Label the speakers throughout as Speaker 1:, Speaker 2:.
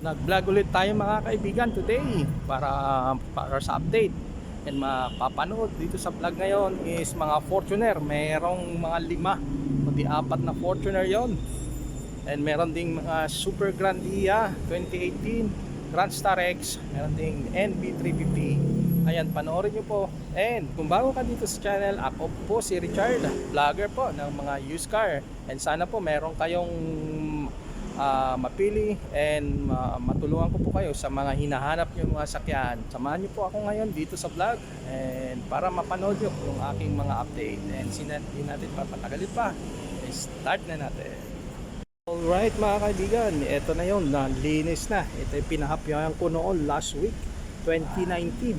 Speaker 1: Nag-vlog ulit tayo mga kaibigan today para sa update. And mapapanood dito sa vlog ngayon is mga Fortuner. Merong mga 5 o di 4 na Fortuner yon. And meron ding mga Super Grandia 2018, Grand Star X, meron ding NB350. Ayan, panoorin nyo po. And kung bago ka dito sa channel, ako po si Richard, vlogger po ng mga used car. And sana po meron kayong mapili and matulungan ko po kayo sa mga hinahanap nyo mga sakyan. Samahan nyo po ako ngayon dito sa vlog and para mapanood nyo yung aking mga update. And hindi natin papatagalin pa, start na natin. Alright mga kaibigan, ito na yun, nalinis na. Ito yung pinahapyahan ko noon last week 2019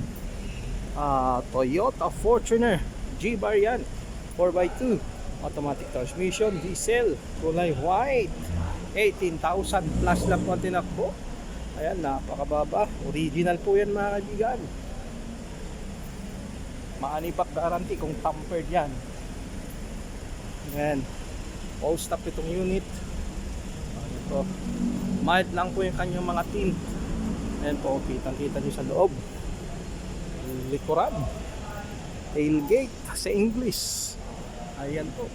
Speaker 1: Toyota Fortuner G-Variant 4x2 automatic transmission, diesel, kulay white. 18,000 plus lang po ang tinakbo. Ayan, napakababa. Original po yan mga kaibigan. Maanipak guarantee kung tampered yan. Ayan, all stop itong unit. Ito, mild lang po yung kanyang mga tint. Ayan po, kitang-kita nyo sa loob. Likuran, tailgate sa English. Ayan po,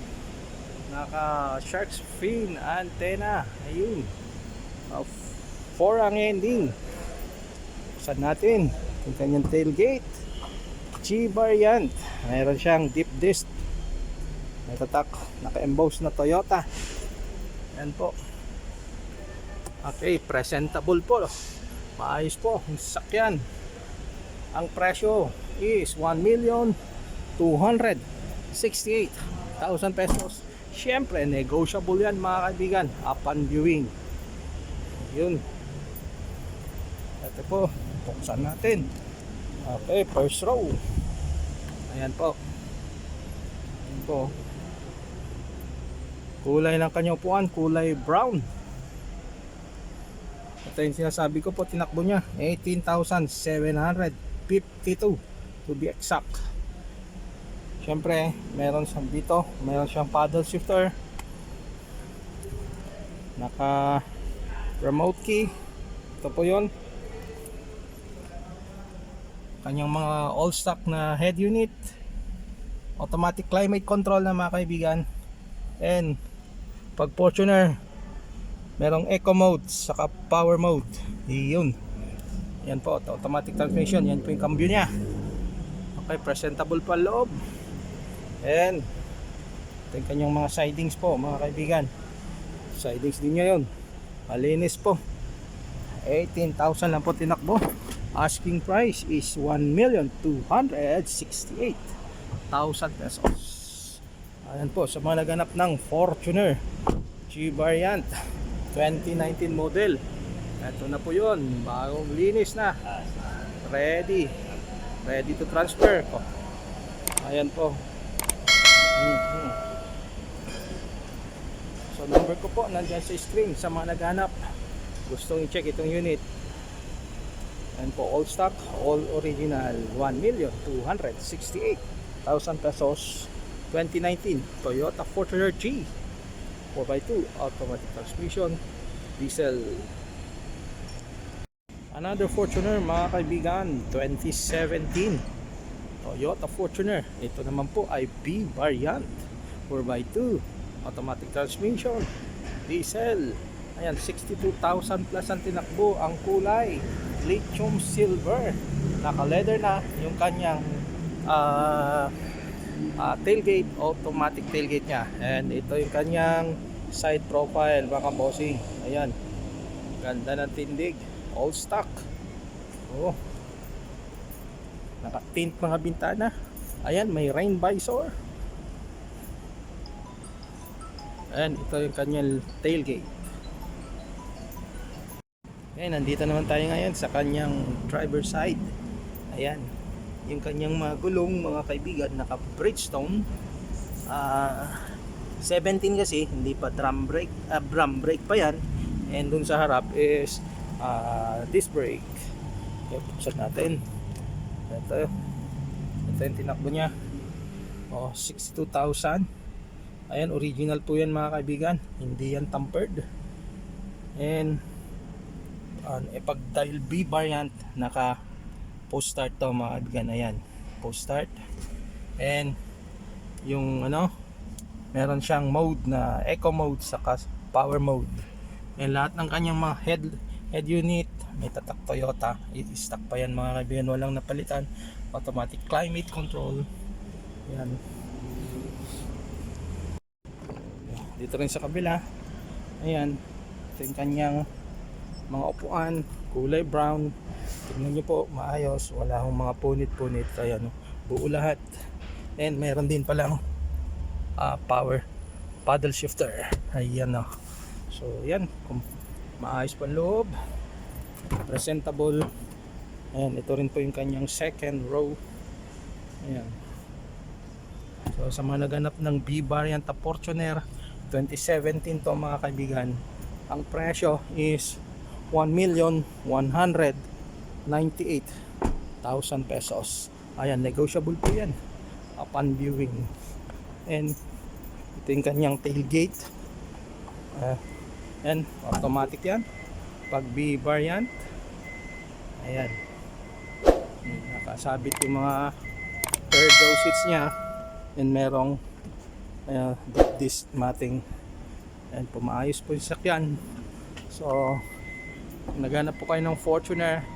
Speaker 1: naka shark's fin antenna. Ayun, 4 ang ending. Buksan natin yung kanyang tailgate. G-Variant, mayroon siyang deep disc, may tatak, naka-emboss na Toyota. Ayan po. Okay, presentable po, maayos po yung sasakyan. Ang presyo is 1,268,000 pesos. Siyempre, negotiable yan mga kaibigan upon viewing. Yun. Ito po, buksan natin. Okay, first row. Ayan po. Ayan po. Kulay ng kanyang upuan, kulay brown. Ito yung sinasabi ko po, tinakbo niya 18,752 to be exact. Siyempre, meron siyang dito, meron siyang paddle shifter, naka remote key. Ito po yun, kanyang mga all stock na head unit, automatic climate control na mga kaibigan. And pag Fortuner, merong eco mode saka power mode. Yun, yan po, automatic transmission. Yan po yung cambio nya. Okay, presentable pa loob. And ito yung kanyang mga sidings po mga kaibigan. Sidings din niya yun, malinis po. 18,000 lang po tinakbo. Asking price is 1,268,000 pesos. Ayan po, sa mga naganap ng Fortuner G-Variant 2019 model, ito na po yun, bagong linis na, ready to transfer. Ayan po. So number ko po nandyan sa screen sa mga naghanap, gustong i-check itong unit. And po, all stock, all original, 1,268,000 pesos. 2019 Toyota Fortuner G 4x2 automatic transmission, diesel. Another Fortuner mga kaibigan, 2017 Toyota Fortuner. Ito naman po ay B variant 4x2 automatic transmission, diesel. Ayan, 62,000 plus ang tinakbo. Ang kulay lithium silver, naka leather na yung kanyang tailgate, automatic tailgate nya. And ito yung kanyang side profile mga bossing. Ayan, ganda ng tindig, all stock. Oh, naka-tint mga bintana. Ayan, may rain visor. And ito yung kanyang tailgate. Okay, nandito naman tayo ngayon sa kanyang driver side. Ayan, yung kanyang mga gulong mga kaibigan, naka Bridgestone 17 kasi, hindi pa drum brake pa yan. And dun sa harap is disc brake. Okay, buksan natin. Ito yung tinakbo nya, 62,000. Ayan, original po yan mga kaibigan, hindi yan tampered. And pag dahil B variant, naka post start to mga kaibigan. Ayan, post start. And yung meron siyang mode na eco mode saka power mode. And lahat ng kanyang mga head unit may tatak Toyota, i-stock pa yan mga kaibigan, walang napalitan. Automatic climate control. Ayan. Dito rin sa kabila, ayan, ito yung kanyang mga upuan, kulay brown. Tingnan nyo po, maayos, wala akong mga punit-punit. Ayan, buo lahat. And meron din palang power paddle shifter. Ayan o. So yan, maayos pa loob, presentable. Ayan, ito rin po yung kanyang second row. Ayan. So sa mga naganap ng B variant na Fortuner 2017 to mga kaibigan, ang presyo is 1,198,000 pesos. Ayan, negotiable po yan upon viewing. And ito yung kanyang tailgate. And automatic yan pag B variant. Ayan, nakasabit yung mga third row seats nya. And merong disc matting. And pumaayos po yung sakyan. So naghanap po kayo ng Fortuner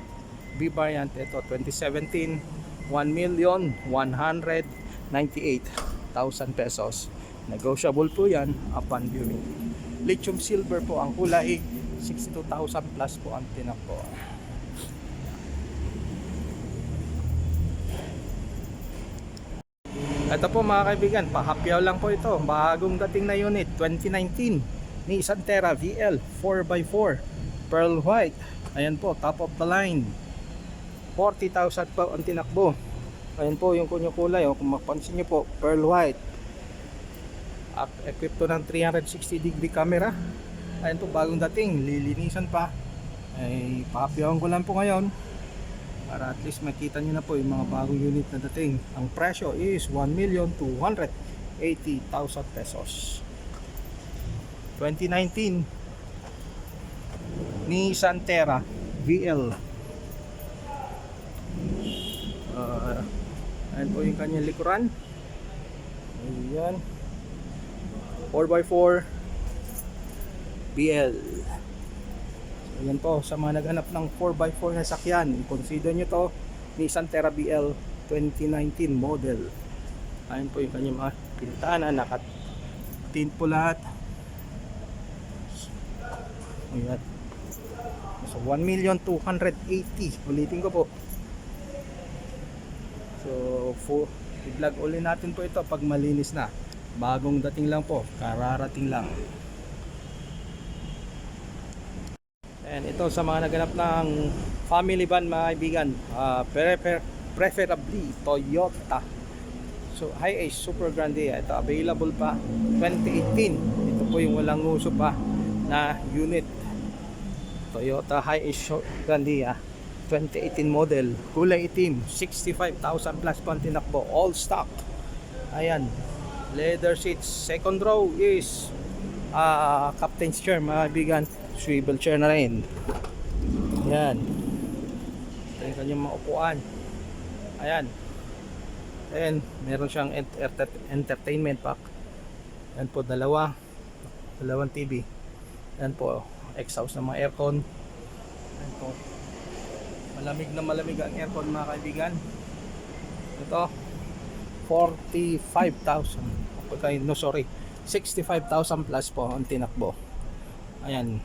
Speaker 1: B variant, ito 2017, 1,198,000 pesos. Negotiable po yan upon viewing. Lithium silver po ang kulay, 62,000 plus po ang tinak po. Ito po mga kaibigan, pahapyaw lang po ito. Bagong dating na unit, 2019 Nissan Terra VL 4x4 Pearl White. Ayan po, top of the line, 40,000 po ang tinakbo. Ayan po yung kunyong kulay, kung mapansin nyo po, Pearl White. Equipped to ng 360 degree camera. Ayan po, bagong dating, lilinisan pa. Ay pahapyawan ko lang po ngayon para at least makita nyo na po yung mga bagong unit na dating. Ang presyo is 1,280,000 pesos. 2019 Nissan Terra VL. Ayan po yung kanyang likuran. Ayan, 4x4 BL. Ayan po, sa mga naghanap ng 4x4 na sakyan, consider nyo to, Nissan Terra BL 2019 model. Ayan po yung kanyang mga pintana, naka-tint po lahat. Ayan. So 1,280,000, ulitin ko po. So i-vlog ulit natin po ito pag malinis na. Bagong dating lang po, kararating lang. And ito sa mga naganap ng family van mga kaibigan, preferably Toyota. So Hi-Ace Super Grande, ito available pa 2018. Ito po yung walang uso pa na unit. Toyota Hi-Ace Grande 2018 model, kulay itim, 65,000 plus po ang tinakbo, all stock. Ayan, leather seats, second row is captain's chair mga kaibigan, swivel chair na rin. Ayan, ito yung kanyang mga upuan. Ayan, and meron siyang entertainment pack. Ayan po, dalawang TV. Ayan po, exhaust ng mga aircon. Ayan po, malamig na malamig ang aircon mga kaibigan. Ito 45,000, okay, no sorry, 65,000 plus po ang tinakbo. Ayan,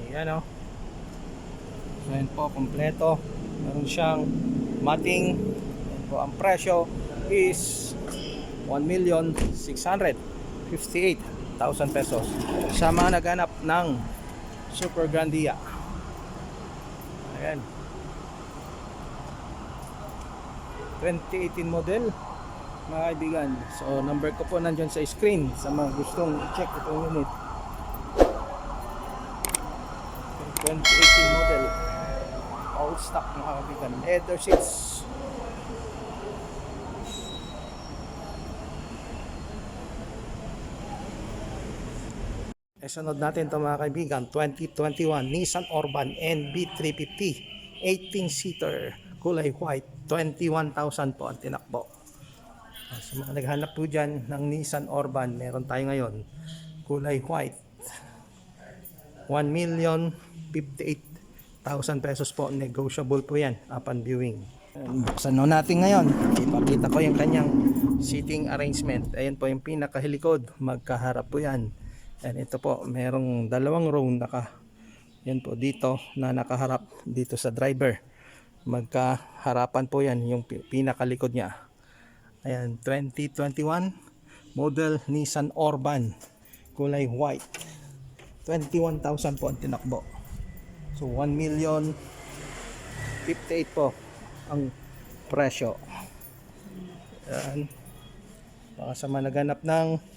Speaker 1: ayan o. So ayan po, kompleto. Meron siyang matting. Ayan po, ang presyo is 1,658,000 pesos sa mga naghanap ng Super Grandia. Ayan, 2018 model mga kaibigan. So number ko po nandyan sa screen sa mga gustong check itong unit. 2018 model, all stock mga kaibigan, leather seats. Sunod natin ito mga kaibigan, 2021 Nissan Orban NB350 18-seater, kulay white, 21,000 po ang tinakbo. Sa mga naghanap po dyan ng Nissan Orban, meron tayo ngayon kulay white, 1,058,000 pesos po, negotiable po yan upon viewing. Buksan natin ngayon, ipakita ko yung kanyang seating arrangement. Ayan po yung pinakahilikod, magkaharap po yan. And ito po, merong dalawang row yan po dito na nakaharap dito sa driver. Magkaharapan po yan yung pinakalikod niya. Ayan, 2021 model Nissan Orban, kulay white, 21,000 po ang tinakbo. So 1,058,000 po ang presyo. Ayan. Baka sa managanap ng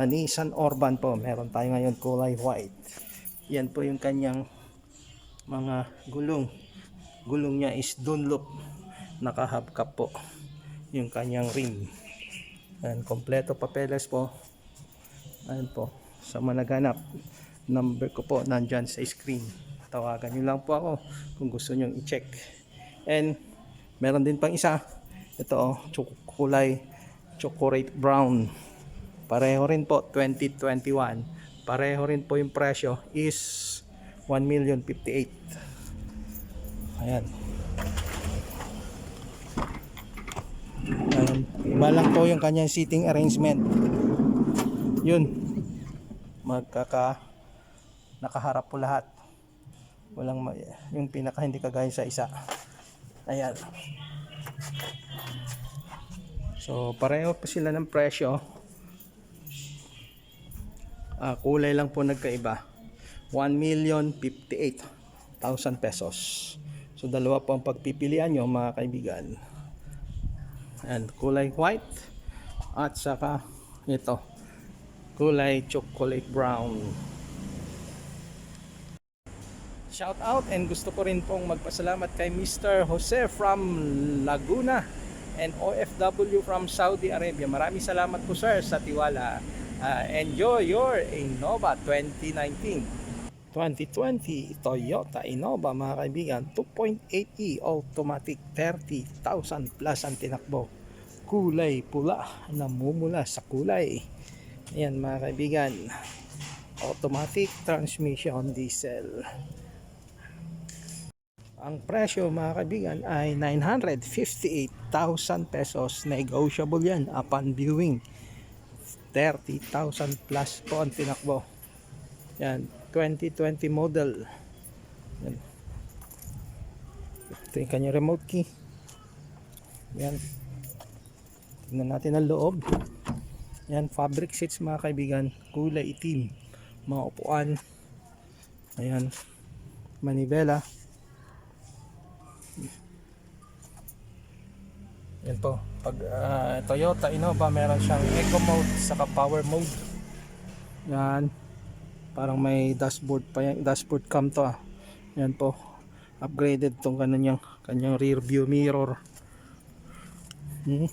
Speaker 1: Nissan Orban po, meron tayo ngayon kulay white. Yan po yung kanyang mga gulong niya is Dunlop, naka-hubcap po yung kanyang rim. Ayan, kompleto papeles po. Ayan po, sa managanap, number ko po nandyan sa screen, tawagan nyo lang po ako kung gusto nyo i-check. And meron din pang isa, ito kulay chocolate brown, pareho rin po 2021, pareho rin po yung presyo is 1,058,000. ayan, iba lang po yung kanyang seating arrangement. Yun, nakaharap po lahat, walang yung pinaka hindi kagaya sa isa. Ayan, so pareho po sila ng presyo, kulay lang po nagkaiba, 1,058,000 pesos. So dalawa po ang pagpipilian nyo mga kaibigan. And kulay white at saka ito kulay chocolate brown. Shout out, and gusto ko rin pong magpasalamat kay Mr. Jose from Laguna and OFW from Saudi Arabia. Maraming salamat po sir sa tiwala. Enjoy your Innova 2020 Toyota Innova mga kaibigan, 2.8e automatic, 30,000 plus ang tinakbo, kulay pula, namumula sa kulay. Ayan mga kaibigan, automatic transmission, diesel. Ang presyo mga kaibigan ay 958,000 pesos, negotiable yan upon viewing. 30,000 plus po ang tinakbo. Yan, 2020 model. Yan. Ito yung kanyang remote key. Yan, tingnan natin ang loob. Yan, fabric seats mga kaibigan, kulay itim. Mga upuan, ayan, manibela. Yan po, pag Toyota Innova meron siyang eco mode saka power mode. Yan, parang may dashboard pa yan, dashboard cam to. Yan po, upgraded tong kanyang rear view mirror. Yan,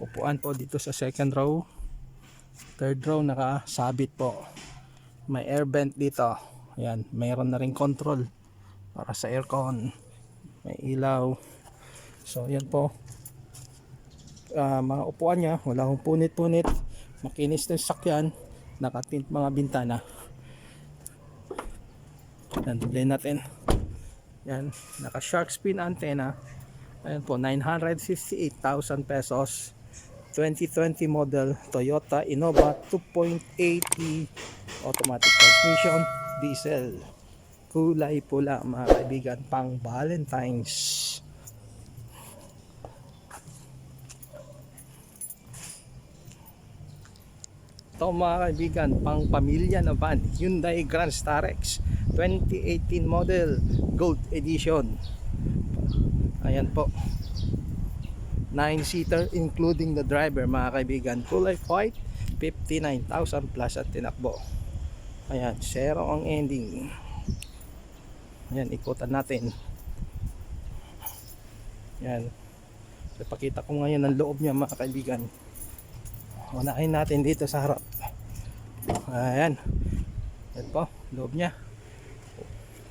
Speaker 1: upuan po dito sa second row, third row nakasabit po, may air vent dito. Yan, mayroon na rin control para sa aircon, may ilaw. So yan po, mga upuan nya, wala akong punit-punit, makinis ng sakyan, nakatint mga bintana. Yan, tuloy natin. Yan, naka shark fin antenna. Ayan po, 958,000 pesos, 2020 model Toyota Innova 2.8e automatic transmission, diesel, kulay pula mga kaibigan, pang Valentine's. Ito mga kaibigan, pang pamilya na van, Hyundai Grand Starex 2018 model, Gold Edition. Ayan po, 9-seater including the driver mga kaibigan, kulay white, 59,000 plus at tinakbo. Ayan, zero ang ending. Ayan, ikutan natin. Ayan, so, pakita ko ngayon ang loob niya mga kaibigan. unahin natin dito sa harap. Ayan. Yan po, loob niya.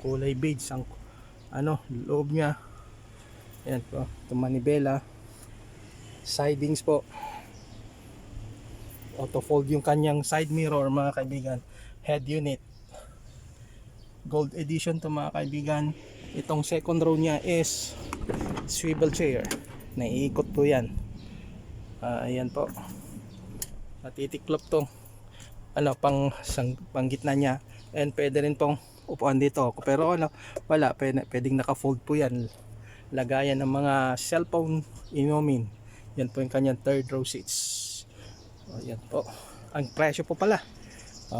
Speaker 1: Kulay beige ang loob niya. Ayan po, ito manibela. Sidings po. Auto fold yung kanyang side mirror mga kaibigan. Head unit. Gold edition to mga kaibigan. Itong second row niya is swivel chair. Naiikot po yan. Ayan po. Natitiklop to. Pang gitna niya. And pwede rin pong upuan dito. Pero wala. Pwedeng naka-fold po yan. Lagayan ng mga cellphone, inumin. Yan po yung kanyang third row seats. Ayan po. Ang presyo po pala,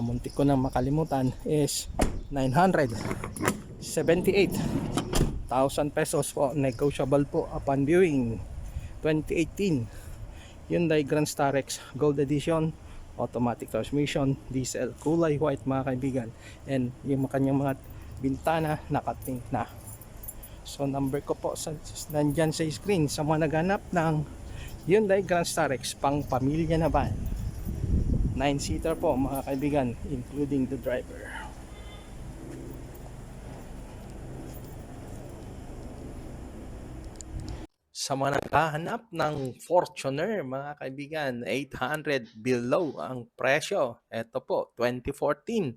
Speaker 1: muntik ko nang makalimutan, is 978,000 pesos po. Negotiable po upon viewing. 2018 Hyundai Grand Starex Gold Edition, automatic transmission, diesel, kulay white mga kaibigan. And yung kanyang mga bintana nakatink na. So number ko po nandyan sa screen sa mga naghanap ng Hyundai Grand Starex pang pamilya na van. 9-seater po mga kaibigan, including the driver. Sa mga naghahanap ng Fortuner mga kaibigan, 800 below ang presyo. Ito po, 2014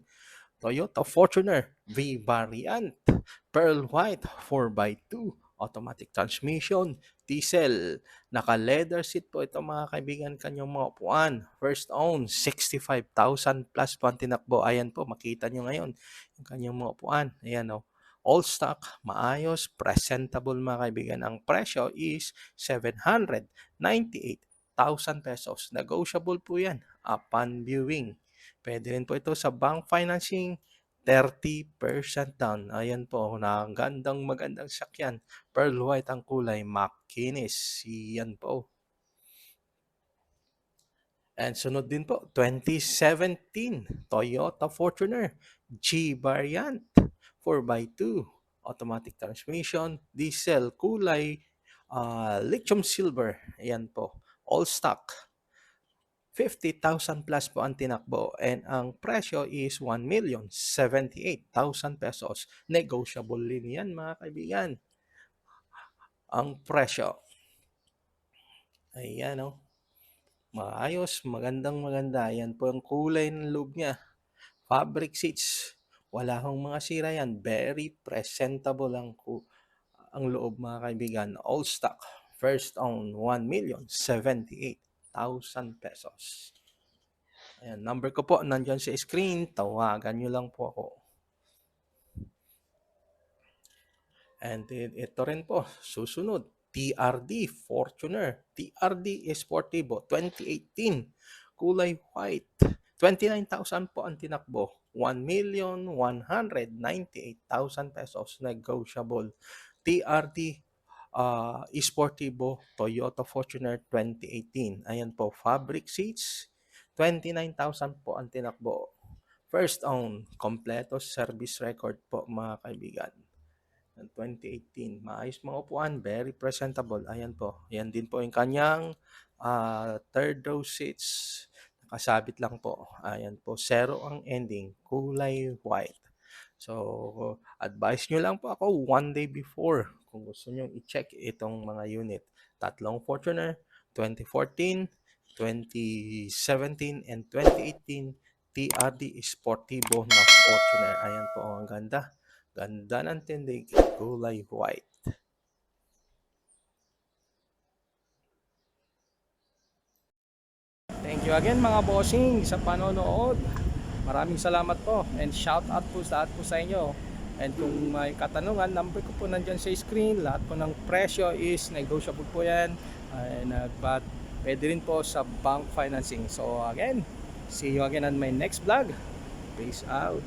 Speaker 1: Toyota Fortuner V-Variant, Pearl White 4x2, automatic transmission, diesel, naka leather seat po ito mga kaibigan, kanyang mga upuan. First own, 65,000 plus po ang tinakbo. Ayan po, makita nyo ngayon yung kanyang mga upuan. Ayan o. All stock, maayos, presentable mga kaibigan. Ang presyo is 798,000 pesos. Negotiable po yan upon viewing. Pwede rin po ito sa bank financing, 30% down. Ayan po, magandang sakyan. Pearl white ang kulay, makinis. Yan po. And sunod din po, 2017 Toyota Fortuner G Variant 4x2, automatic transmission, diesel, kulay lithium silver. Ayan po, all stock. 50,000 plus po ang tinakbo, and ang presyo is 1,078,000 pesos. Negotiable din yan mga kaibigan. Ang presyo. Ayan o. Maayos, maganda. Ayan po ang kulay ng loob niya. Fabric seats. Wala hong mga sira yan. Very presentable ang loob mga kaibigan. All stock. First own, 1,078,000 pesos. Ayan, number ko po nandyan sa screen. Tawagan nyo lang po ako. And ito rin po, susunod. TRD Fortuner. TRD Sportivo 2018. Kulay white. 29,000 po ang tinakbo. 1,198,000 pesos. Negotiable. TRD Sportivo Toyota Fortuner 2018. Ayan po, fabric seats. 29,000 po ang tinakbo. First own, kompleto service record po mga kaibigan. 2018. Maayos mga upuan, very presentable. Ayan po. Ayan din po yung kanyang third row seats. Nakasabit lang po. Ayan po. 0 ang ending. Kulay white. So, advise nyo lang po ako 1 day before kung gusto nyo i-check itong mga unit. Tatlong Fortuner, 2014, 2017, and 2018 TRD Sportivo na Fortuner. Ayan po. Ang ganda. Ganda ng tindig, kulay white. Thank you again mga bossing sa panonood. Maraming salamat po and shout out po sa inyo. And kung may katanungan, number ko po nandyan sa screen. Lahat po ng presyo is negotiable po yan. But pwede rin po sa bank financing. So again, see you again on my next vlog. Peace out.